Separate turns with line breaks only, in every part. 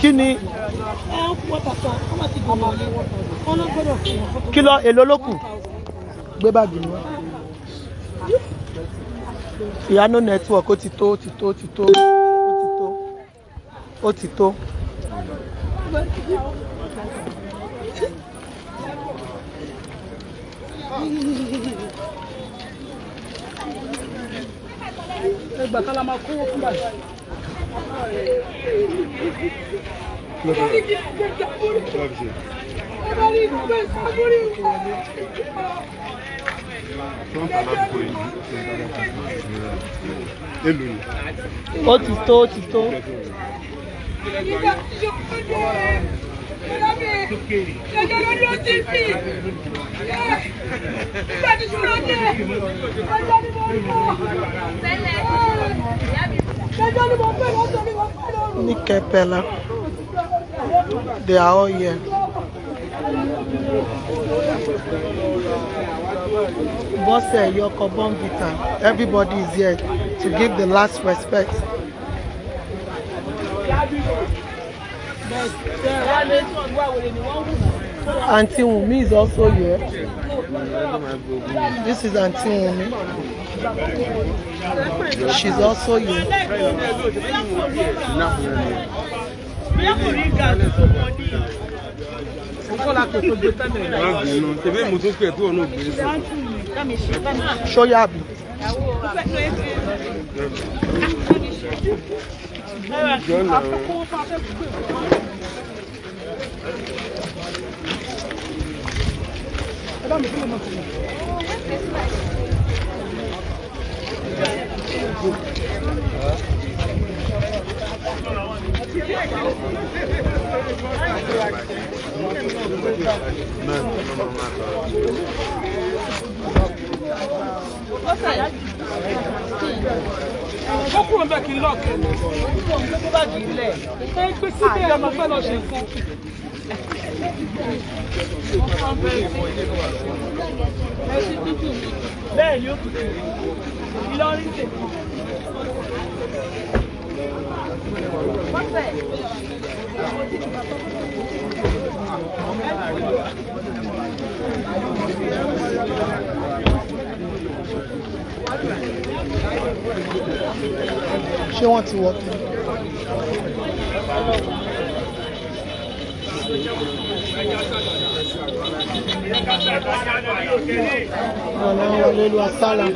Kí ni? Kí ló èlò ló kù? Gbé báàgì ni wá. Ìyanu network ó ti tó, ó ti tó, ó ti tó, ó ti tó, ó ti tó.
Ẹgbà kan la máa kówó fún báyìí.
Ó ti tó, ó ti tó. Nikepela. They are all here. Bose, Yoko, Bombita. Everybody is here to give the last respect. Auntie Wumi is also here. This is Auntie Wumi. She's also here. Show Yabi.
Ọkùnrin bẹ́ẹ̀ kì í lọ́ọ̀kì. Ó bá jì í lẹ̀. Ẹ gbé síbẹ̀ ọmọ fẹ́ lọ ṣe nǹkan. Bẹ́ẹ̀ ni ó kù sí. Ìlọrin tè.
Ṣé wọ́n ti wọ́pẹ́? Hallelujah, salam.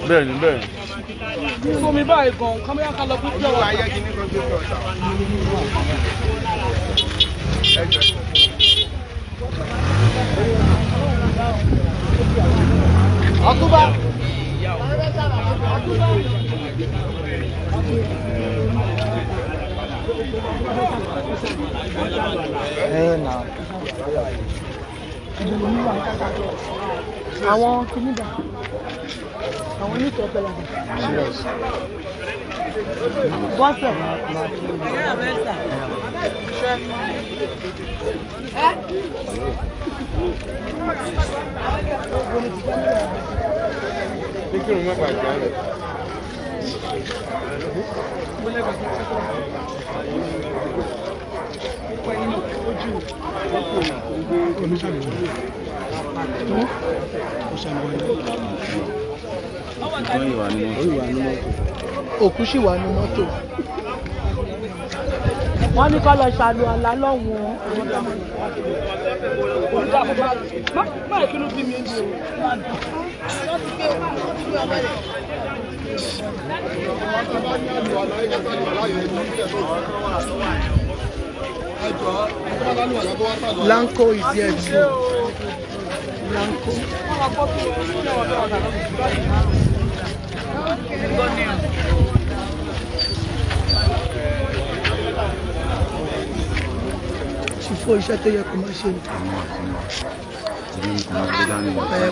Bẹ́ẹ̀ni, bẹ́ẹ̀ni.
Fún mi báyìí gan, kámẹ́rà kan lọ fún bí ọwọ́ ayé kìíní kan tó tọ̀.
Ọ̀túnba. Àwọn kìnnìdà. Àwọn onítọ̀ọ̀pẹ̀ làbẹ̀. Bọ́sẹ̀.
Kíkìrì mọ́ bàjẹ́ rẹ̀.
Òkú sì wà ní mọ́tò. Wọ́n ní kó lọ ṣàlù àlá lọ́hùn-ún.
Má ìkínú bí mi ń di o.
Lanco is here too. Lanco. Ṣùfọ́ iṣẹ́ tó yẹ kó máa ṣe ni.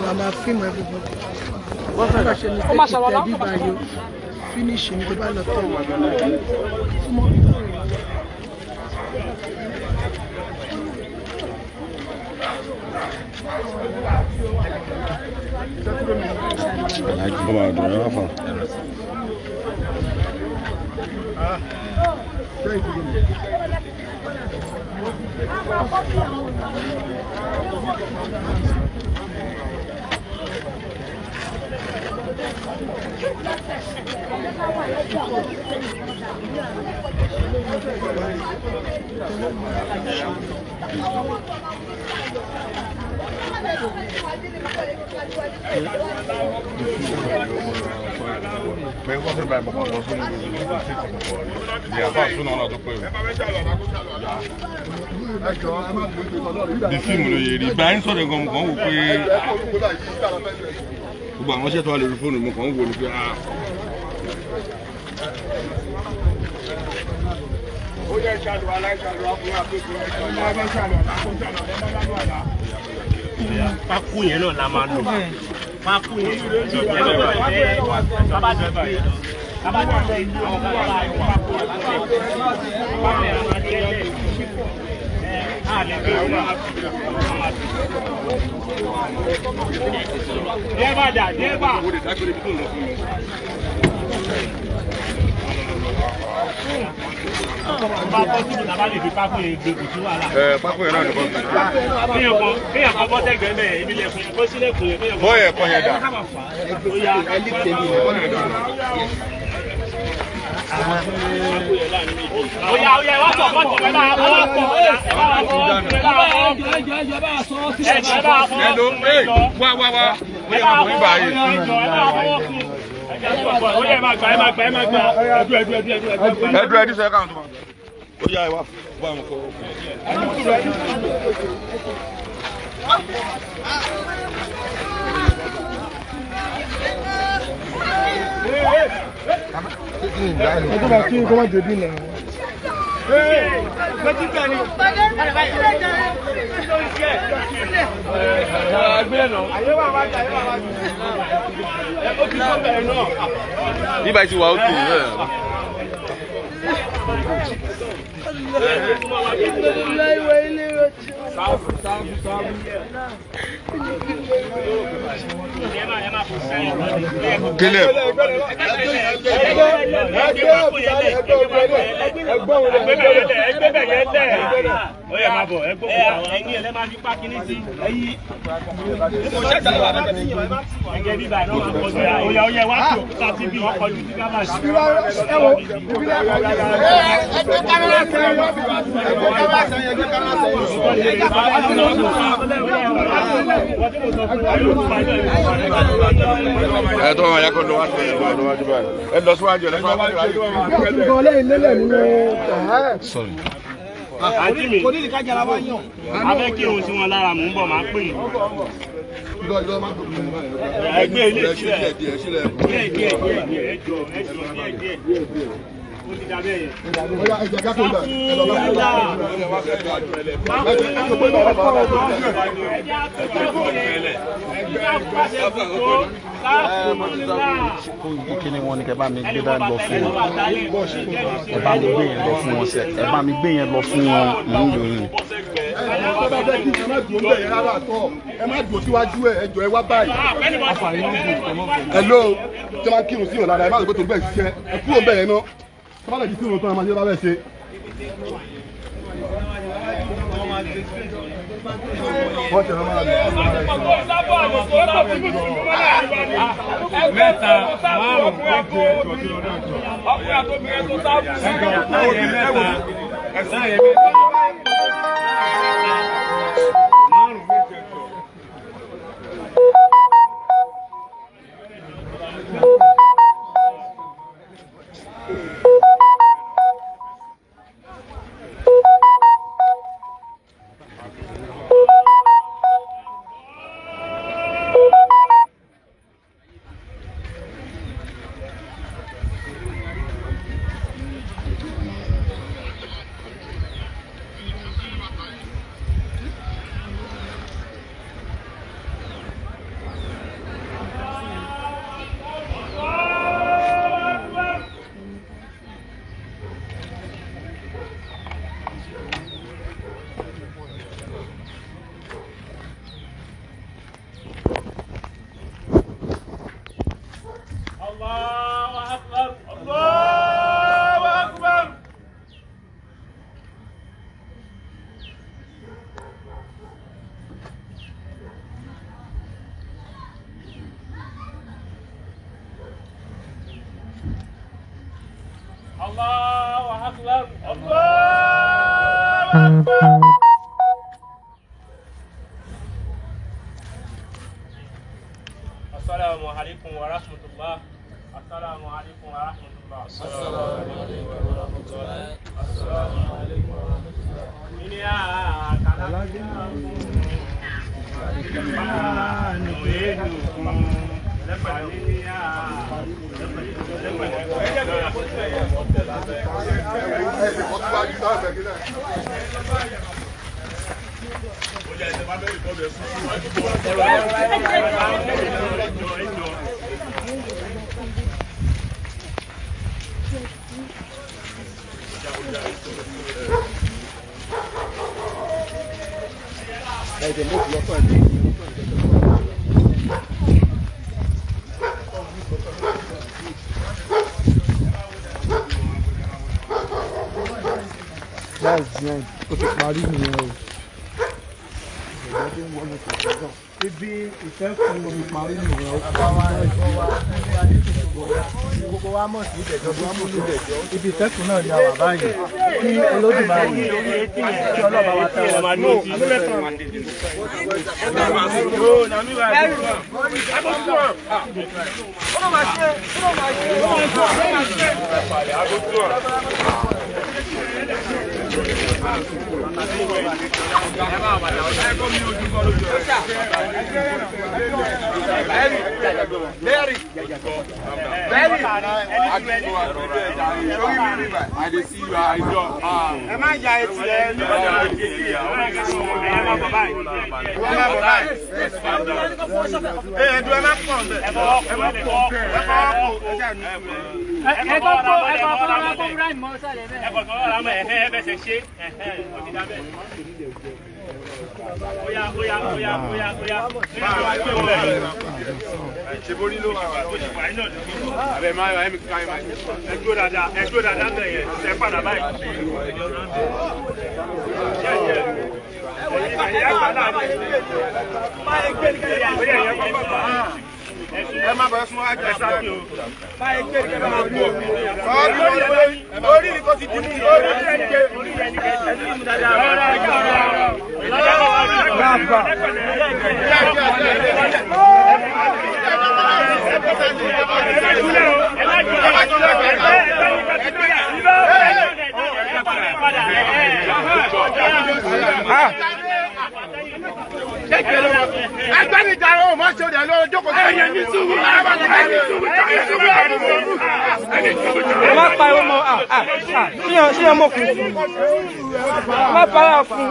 Màmá fíìmù everybody. Wọ́n fẹ́ ṣe ní sẹ́kì tẹ̀ bí báyìí o. Finish ní tó bá lọ tọ̀.
Di fíìmù ló yẹ rí bá ń sọ̀rọ̀ gan mo kàn wò pé gbogbo àwọn iṣẹ́ tó wà lórí fóònù mo kàn wò ní pé
pákó yẹn náà la máa lò pákó yẹn bá bọ́ síbi náà bá lè fi pákó yẹn gbé kùtù wà lá.
pákó yẹn náà ni bọ́ọ̀lù.
kéèyàn kan bọ́ sẹ́gbẹ̀ẹ́ mẹ́ẹ̀ ibi lẹ̀kùn kó sílẹ̀kùn yẹn.
bọ́ọ̀ yẹn kọ́ yẹn dà.
Oya wá sọ fọ́tò ẹ máa bọ́ ọ̀pọ̀
ẹdú sọ ẹ káwọn tó máa. Ó yá ẹ wá bá wọn kọ.
Ẹjọ́ bá kí n kọ́ máa dèbí nà.
Nígbà tí wà ó kù rẹ̀. Kílẹ̀. Ẹ tó wọn yà kó lọ wá sí ẹ lọ síwájú ẹ lọ síwájú. Sorry.
Àǹtí mi, abẹ́ kí òun sí wọn lára mò ń bọ̀ máa pè yín. Ẹgbẹ́ ilé ìṣílẹ̀ díẹ̀ ó ti dàbẹ́ yẹn.
Kí ni wọ́n ní kẹ́ bá mi gbé dá lọ fún wọn? Ẹ bá mi gbé yẹn lọ fún wọn sẹ́. Ẹ bá mi gbé yẹn lọ fún wọn mò ń lò yín.
Ẹ má dùn síwájú ẹ jọ ẹ wá báyìí. Hello, tí wọ́n kírun sí ìwọ̀n dáadáa ẹ má lè gbé tó bẹ́ẹ̀ ṣiṣẹ́ ẹ kúrò bẹ́ẹ̀ yẹn náà. Sábà lè di sí ìwọ̀n tó ẹ máa ṣe bá bẹ́ẹ̀ ṣe. Wọ́n ṣe máa lọ.
Mẹ́ta márùn-ún méje ọkùnrin àtòbìnrin tó sábà Allahu Akbar. Allahu Akbar. Assalamu alaikum wa rahmatullah. Assalamu alaikum wa rahmatullah. Assalamu alaikum wa rahmatullah. Assalamu alaikum wa rahmatullah. Ini ya
That's the end. Okay, parí nìyẹn o. Ibi ìfẹ́ fún omi parí nìyẹn o. Gbogbo wa mọ̀ sí ìdẹ̀jọ́ tó mú ní ìdẹ̀jọ́. Ibi ìfẹ́ fún náà ni àwa báyìí. Kí Olódùmarè kí ọlọ́ba wa tẹ̀ wọ́n.
ẹ má bàa sún àjà sáàkì o. báyìí gbé ní kẹfà máa bọ̀. orí ni kò ti di mú orí ẹni kẹ orí ẹni kẹ ẹni mú dáadáa. Agbanijà o ma ṣe òde lọ́wọ́ jókòó sí ẹ̀yẹ ní sùúrù.
Ẹ má pariwo mọ́ ṣí ọmọ kù. Má para fún.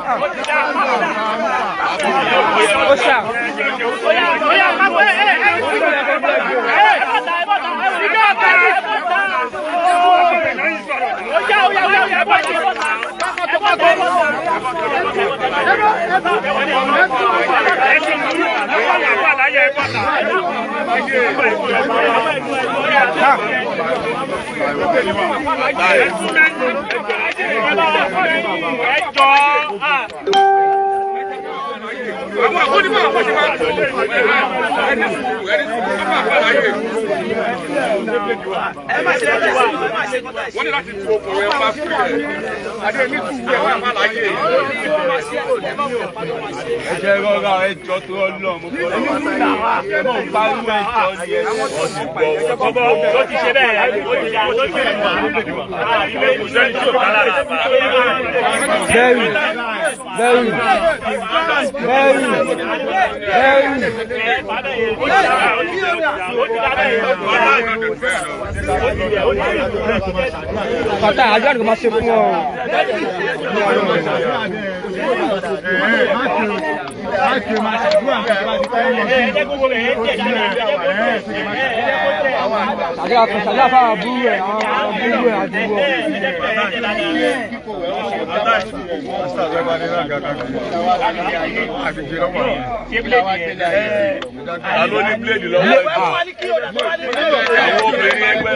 Ó ṣá. Oya má bọ́
àwọn àkónímọ̀ àkójú máa ń tó ẹni sùúrù wọ́n ní láti tu okùn rẹ̀ bá fún rẹ̀ adé ní sùúrù ẹ̀ wọ́n máa láyé.
ẹ jẹ́ rọra ẹjọ́ tó lọ mo kọ́ lọ́wọ́ ẹ mọ̀ ń pariwo ẹjọ́ ni ẹ gbọ́ tó ti ṣe bẹ́ẹ̀ ó ti ṣe àtúntò ìwà àìlè ìṣẹ́ni tó bá lára.
Kọ̀tà àjọ àdùkú máa ṣe fún ọ. Àjọ àkọsàlẹ̀ àfáà àbúrú ẹ̀ àwọn àbúrú ẹ̀ àdúgbò.
Alo ní bíléèdì lọ́wọ́. Àwọn obìnrin ẹgbẹ́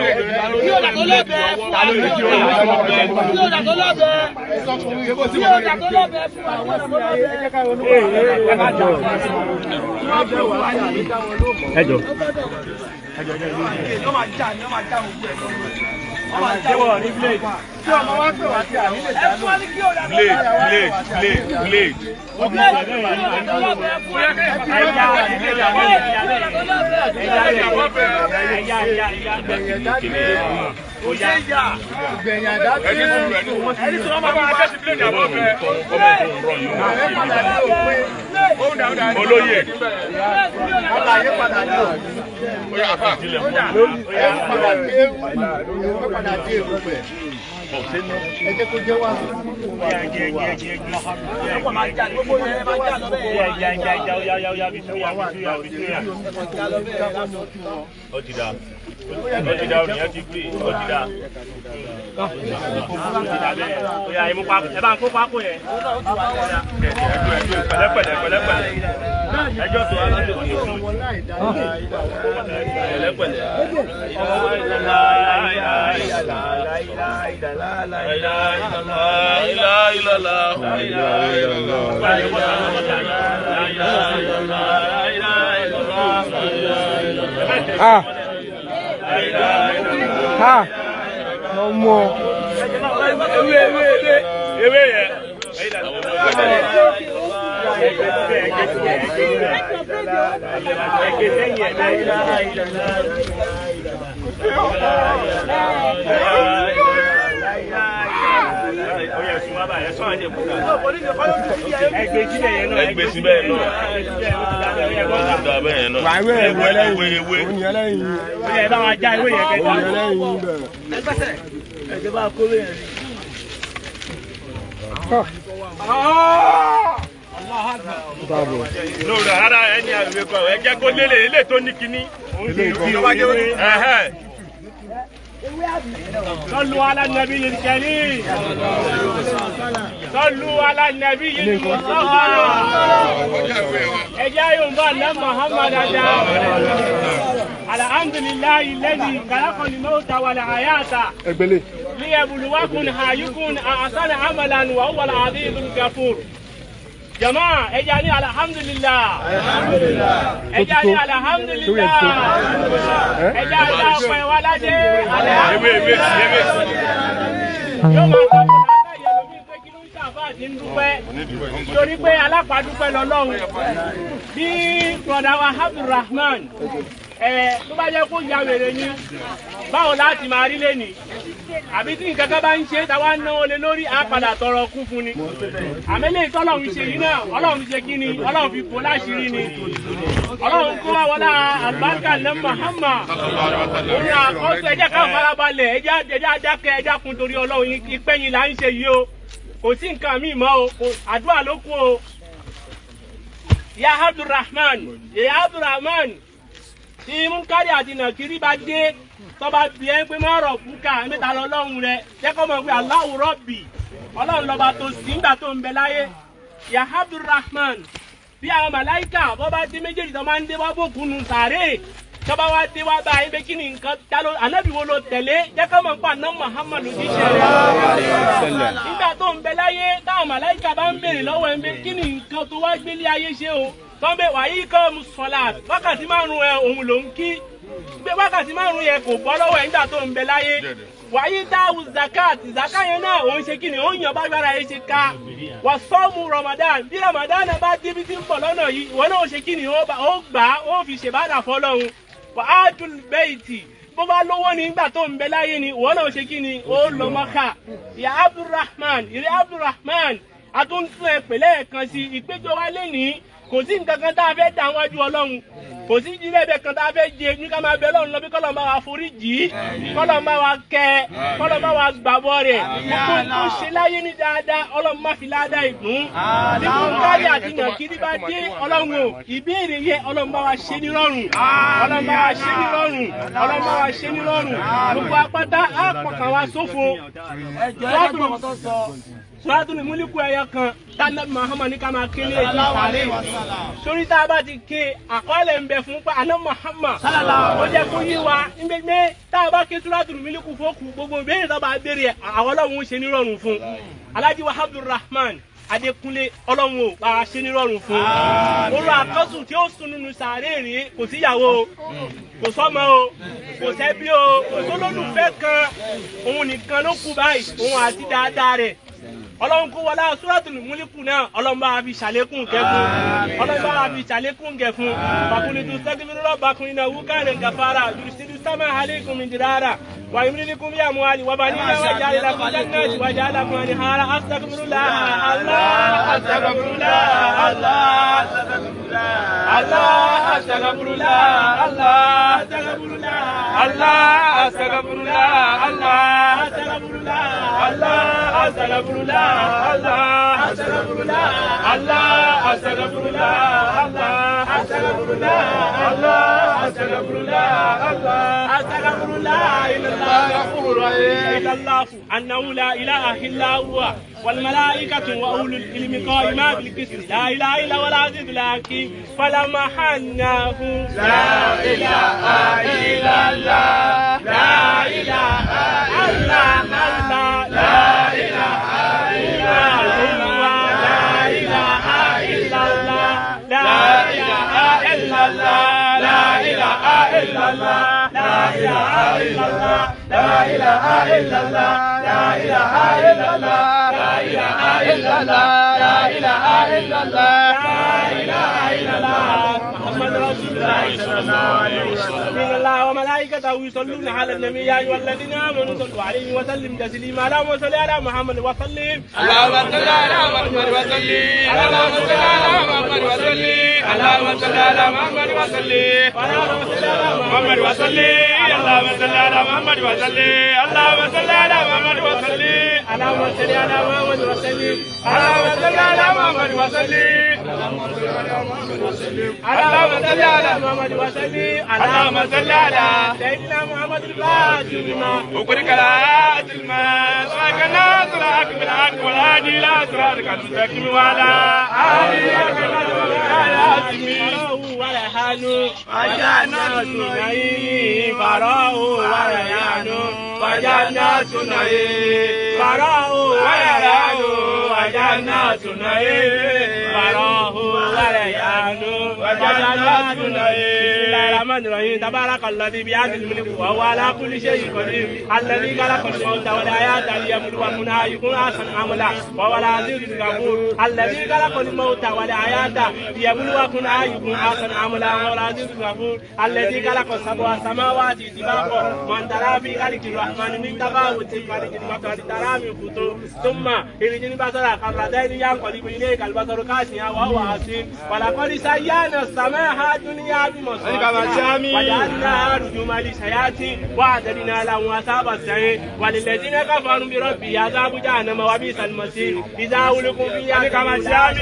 Ẹjọ́. Jẹ́wọ́ ní blade. Tí ọmọ wa pè wá sí àrílẹ̀ ìdáná. Ẹ fún wa ní kí o dà.
Blade. Olóyè. Ẹjọ́ tó alájọ kí o
ọmọ
ewé yẹn. Ẹgbẹ́ síbẹ̀ náà.
Ẹ bá wa já ewé yẹn kẹta. Ẹgbẹ́ bá kó lóyè rí.
Lóòrò ara ẹni àrùwé kan ẹ jẹ́ kó lélẹ̀ ilé tó ní kíní.
صلوا على النبي الكريم صلوا على النبي المصطفى اجايهم بان محمد الحمد لله الذي خلق الموت والحياة ليبلوكم أيكم أحسن عملا وهو العزيز الغفور جماعة اجاني الحمد لله اجاني الحمد لله اجاني أقوى ولدي يوم torí pé alápàdúpẹ́ lọ́lọ́run bí brọ̀dá wa Abdulrahman tó bá jẹ́ kó ya wèrè ni báwo láti máa rí lé ní àbí tí nǹkan kan bá ń ṣe táwa náwó lé lórí àpàdà tọrọ kú fún ni àmẹ́lẹ́ ìtọ́lọ́run ṣe yìí náà ọlọ́run ṣe kí ni ọlọ́run fi bò láṣìírí ni ọlọ́run kó wá wọlá àlùbáríkà ní Muhammad òun àkọsọ ẹjẹ́ ká farabalẹ̀ ẹjẹ́ adákẹ́ ẹjẹ́ kun torí ọlọ́run ìpẹ́yìn là ń ṣe yìí o kò sí nǹkan míì mọ́ o àdúrà ló kù o ya Abdulrahman tí Múkàrí àti Nàkírí bá dé tọ́ba bí ẹ pé má rọ̀ fúkà mẹ́ta lọ́lọ́run rẹ jẹ́ kọ́ mọ̀ pé Allahu Rabbi ọlọ́run lọ́ba tó sí nígbà tó ń bẹ láyé ya Abdulrahman bí àwọn màláìkà bọ́ bá dé méjèèjì tó máa ń dé wá bòkúnnù sàárè tọ́ba wá dé wá bá yín pé kí ni nǹkan dáló ànábì wo ló tẹ̀lé jẹ́ kọ́ mọ̀ pé àná Muhammad jíṣẹ́ rẹ̀ nígbà tó ń bẹ láyé táwọn màláìkà bá ń béèrè lọ́wọ́ ẹ̀ pé kí ni nǹkan tó wá gbélé ayé ṣe o tọ́ńbẹ́ wàyí kọ́ mu sọ̀lá wákàtí márùn-ún ẹ̀ òun ló ń kí gbé wákàtí márùn-ún yẹn kò bọ́ lọ́wọ́ ẹ̀ nígbà tó ń bẹ láyé wàyí dáhùn zakat yẹn náà òun ṣe kí ni òun yàn bá gbára yẹn ṣe ká wà sọ́ọ̀mù Ramadan bí Ramadan bá débi tí ń bọ̀ lọ́nà yìí ìwọ náà ṣe kí ni ó gbà ó fi ṣèbádà fọlọ́run wà á dùn bẹ́ẹ̀tì bó bá lówó ní nígbà tó ń bẹ láyé ni ìwọ náà ṣe kí ni ó lọ Mákà ìyá Abdulrahman àtúntún ẹ pẹ̀lẹ́ kan sí ìpéjọ wa lẹ́nìí kò sí nǹkan kan tá a fẹ́ dá wájú ọlọ́run kò sí jílẹ̀bẹ̀ kan tá a fẹ́ jẹ ní ká máa bẹ lọ́run lọ bí kọ́lọ́ máa wá forí jì í kọ́lọ́ máa wá kẹ́ kọ́lọ́ máa wá gbàbọ́ rẹ̀ gbogbo tó ṣe láyé ní dáadáa ọlọ́run má fi ládàá ìgbún bí Múkàrí àti Nàkírí bá dé ọlọ́run o ìbéèrè yẹ ọlọ́run bá wa ṣe ní rọrùn ọlọ́run bá wa ṣe ní rọrùn ọlọ́run bá wa ṣe ní rọrùn gbogbo apáta á pọ̀kàn wa sófo Suratul Mulk ẹyọ kan tánà Muhammad ní ká máa ké ní èjì ìpàdé sórí tá a bá ti ké àkọọ́lẹ̀ ń bẹ fún pa àná Muhammad ó jẹ́ kó yí wa nígbẹ́gbẹ́ tá a bá ké Suratul Mulk fókù gbogbo ìbéèrè tó bá béèrè àwọn ọlọ́run ṣe nírọ̀rùn fún Alhaji wa Abdulrahman Adékúnlé Ọlọ́run ò bá ṣe ní rọrùn fún orú àkọ́sùn tí ó sùn nínú sàárè rí kò síyàwó kò sọ́mọ o kò sẹ́bí o kò sólólùfẹ́ kan òun nìkan ló kù báyìí òun àti dáadáa rẹ̀ Ọlọ́run kó wọlé Suratul Mulku náà Ọlọ́run bá fi ṣàlékún kẹ́kún Ọlọ́run bá fi ṣàlékún kẹ́fún bakulitu sẹ́kìmínú rọ́bàkún iná wúkàrẹ̀ gàfàrà yurisidu sámà aleikum dirara wa yumdidukum bi amwali wa banina wa ja'ala lakum jannati wa ja'ala lakum anhara astaghfirullah Allah astaghfirullah Allah astaghfirullah Allah astaghfirullah Allah astaghfirullah Allah astaghfirullah Allah astaghfirullah Allah astaghfirullah Allah astaghfirullah Allah astaghfirullah Allah astaghfirullah Allah astaghfirullah illallah ghafurur rahim illallah annahu la ilaha illa huwa والملائكة وأولو العلم قائما بالقسط لا إله إلا هو العزيز الحكيم فلما حناه لا إله إلا الله لا إله إلا الله لا إله إلا الله لا إله إلا الله لا إله إلا الله لا إله إلا الله لا إله إلا الله لا إله إلا الله لا إله إلا الله لا إله إلا الله لا إله إلا الله لا إله إلا الله محمد رسول الله صلى الله عليه وسلم إن الله وملائكته يصلون على النبي يا أيها الذين آمنوا صلوا عليه وسلم تسليما اللهم صل على محمد وسلم اللهم صل على محمد وسلم اللهم صل على محمد وسلم اللهم صل على محمد وسلم اللهم صل على محمد وسلم اللهم صل على محمد وسلم اللهم صل على محمد وسلم اللهم صل على محمد وسلم اللهم صل على محمد وسلم اللهم صل على محمد وسلم اللهم صل على محمد وسلم اللهم صل على سيدنا محمد الفاتح لما أغلق الآيات الماء سكنا صراط بالحق والهادي إلى صراطك المستقيم وعلى آله ورحانه وجنات نعيم فراه وريانه وجنات نعيم فراه وريانه وجنات نعيم فراه وريانه وجنات نعيم بسم الله الرحمن الرحيم تبارك الذي بيده الملك وهو على كل شيء قدير الذي خلق الموت والحياة ليبلوكم أيكم أحسن عملا وهو العزيز الغفور الذي خلق الموت والحياة ليبلوكم أيكم أحسن عملا وهو العزيز الغفور الذي خلق سبع سماوات طباقا من ترى في خلق الرحمن من تفاوت في خلق البشر ترى من فطور ثم يرجع البصر كرتين ينقلب إليك البصر خاسئا وهو حسير ولقد زينا السماء الدنيا بمصابيح وجعلناها رجوما للشياطين وأعتدنا لهم أصحاب السعير وللذين كفروا بربهم عذاب جهنم وبئس المصير إذا ألقوا فيها كما شاء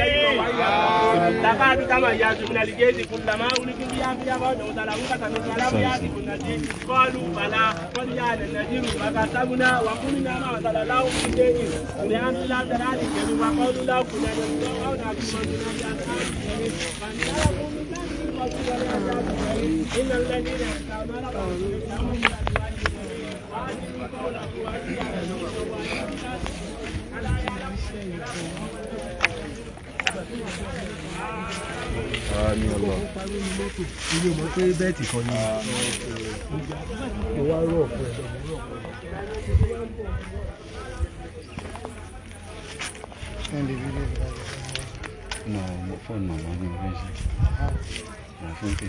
تكاد تميز من الجيش كلما ألقوا فيها فوجا سلموا كتمثل لم يأتكم نذير قالوا بلى قد جاءنا النذير فكذبنا وقلنا ما أنزل الله من شيء لأن لا ترى وقالوا لا كنا نسمع أو نسمع إن الذين
ilé ọmọ pé bẹ́ẹ̀tì kan ní ìwà rọ̀ fún ẹ̀.
No, mo phone mama ni mo fẹ́ ṣe. Mo fún pé.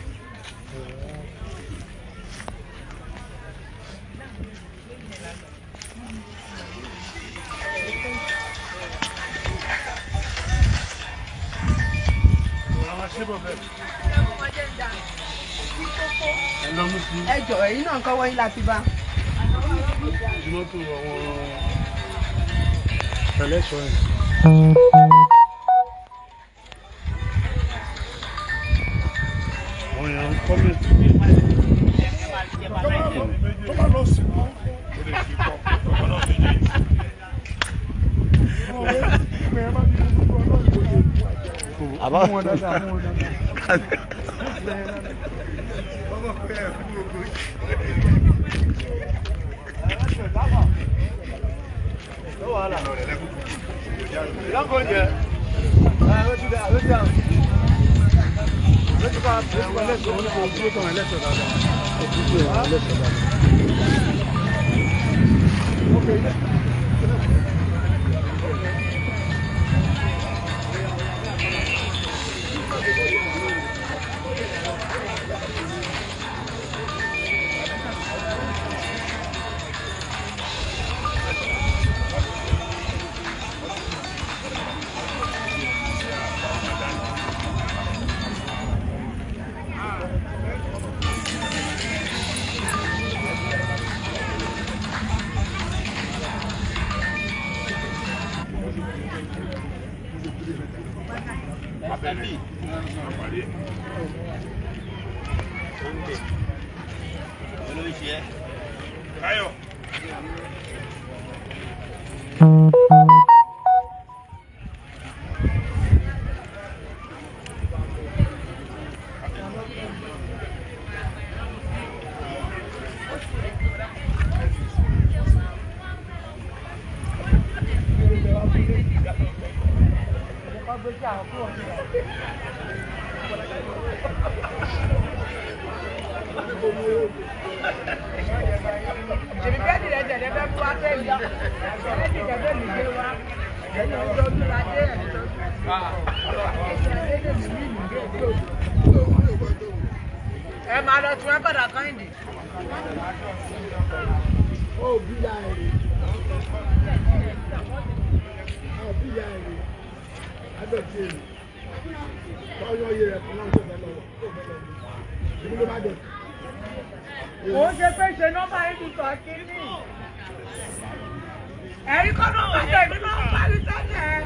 ẹ jọ ẹ̀yin náà kọ́wọ́ yín láti bá.
mọ́tò àwọn ẹlẹ́ṣọ́ ẹ̀. àwọn èèyàn kọ́ mi. tó bá lọ sí wọn ó lè fi kọ́ tó bá lọ sí jẹ́
àbá
wọn dáadáa mú wọn dáadáa. Lọ́wọ́ àlà. Lọ́kọ̀ọ́ jẹ.
ẹ máa lọ tún ẹ padà káyìndì. ó bí ya èrè ó bí ya èrè agbẹ̀tì èrè tọ́yọ̀ yẹ rẹ̀ fún náà tó fẹ́ lọ́wọ́ ìlú ló bá dẹ̀. ó ṣe pé ṣe nọ́mbà yìí tuntun akíní ẹ̀rí kọ́ nọ́mbà yẹn ìlú náà parí sẹ́yìn.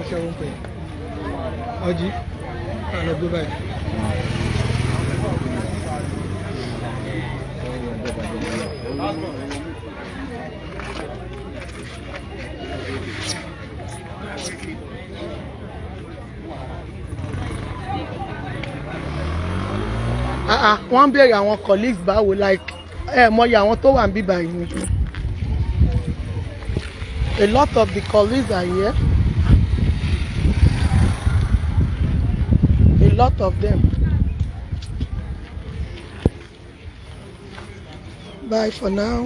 Ṣẹ́wọ́n pè ọjí àlọ́ gbé báyìí. Wọ́n ń béèrè àwọn colleagues báwo like mọ̀yì àwọn tó wà ń bí báyìí. A lot of the colleagues are here. A lot of them. Bye for now.